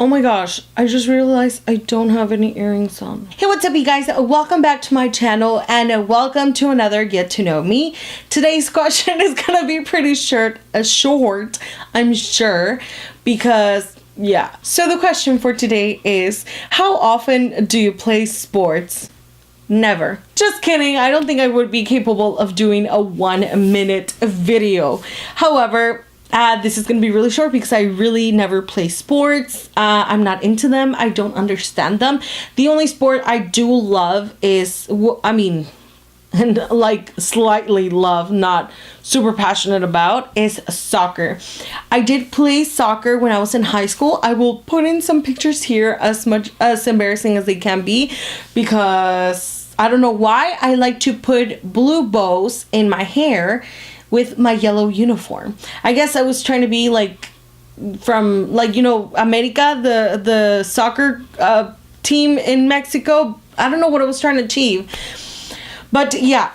Oh my gosh, I just realized I don't have any earrings on. Hey, what's up you guys? Welcome back to my channel and welcome to another Get to Know Me. Today's question is gonna be pretty short, I'm sure, because yeah. So the question for today is, how often do you play sports? Never. Just kidding. I don't think I would be capable of doing a 1-minute video. However, this is going to be really short because I really never play sports. I'm not into them. I don't understand them. The only sport I do love is, and like slightly love, not super passionate about, is soccer. I did play soccer when I was in high school. I will put in some pictures here, as embarrassing as they can be, because I don't know why I like to put blue bows in my hair with my yellow uniform. I guess I was trying to be like from, like, you know, America, the soccer team in Mexico. I don't know what I was trying to achieve. But yeah,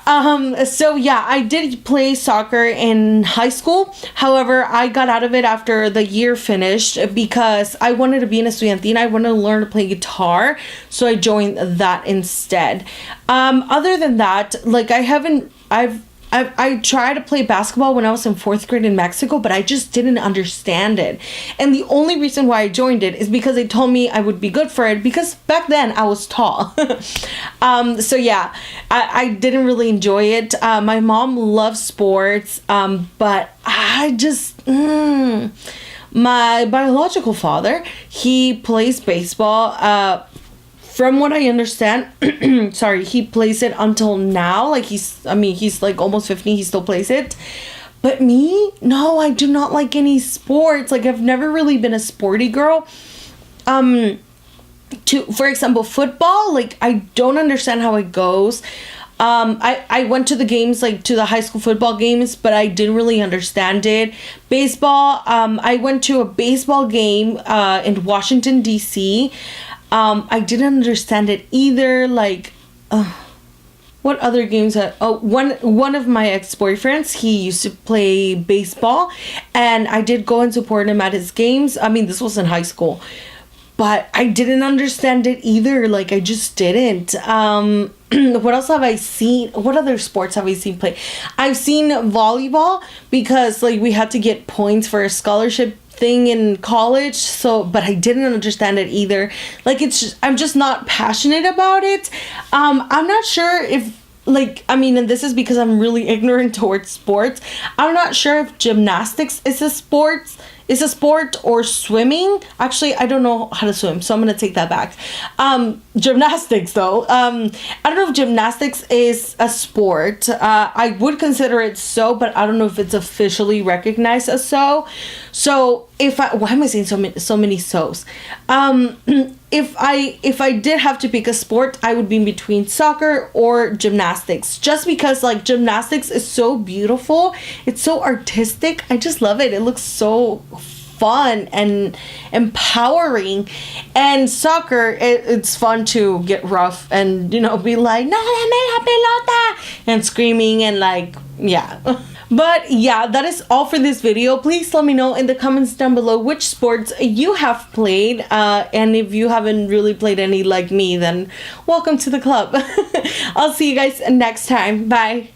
so yeah, I did play soccer in high school. However, I got out of it after the year finished because I wanted to be an estudiantina. I wanted to learn to play guitar, so I joined that instead. Other than that, like, I tried to play basketball when I was in 4th grade in Mexico, but I just didn't understand it. And the only reason why I joined it is because they told me I would be good for it, because back then I was tall. So yeah, I didn't really enjoy it. My mom loves sports, but I just... My biological father, he plays baseball. From what I understand, sorry, he plays it until now. Like, he's like almost 50, he still plays it. But me, no, I do not like any sports. Like, I've never really been a sporty girl. For example, football, like, I don't understand how it goes. I went to the games, like to the high school football games, but I didn't really understand it. Baseball, I went to a baseball game in Washington, D.C., I didn't understand it either. Like, what other games? One of my ex-boyfriends, he used to play baseball, and I did go and support him at his games. I mean, this was in high school, but I didn't understand it either. Like, I just didn't. What else have I seen? What other sports have I seen play? I've seen volleyball, because like we had to get points for a scholarship thing in college, so, but I didn't understand it either. Like, I'm just not passionate about it. I'm not sure if, like, and this is because I'm really ignorant towards sports. I'm not sure if gymnastics is a sport or swimming. Actually, I don't know how to swim, so I'm gonna take that back. Gymnastics, though, I don't know if gymnastics is a sport. I would consider it so, but I don't know if it's officially recognized as so. So why am I saying so many so's? If I did have to pick a sport, I would be in between soccer or gymnastics, just because, like, gymnastics is so beautiful. It's so artistic. I just love it. It looks so fun and empowering. And soccer, it's fun to get rough and, you know, be like, no, dame la pelota, and screaming and, like, yeah. But yeah, that is all for this video. Please let me know in the comments down below which sports you have played, and if you haven't really played any like me, then welcome to the club. I'll see you guys next time. Bye.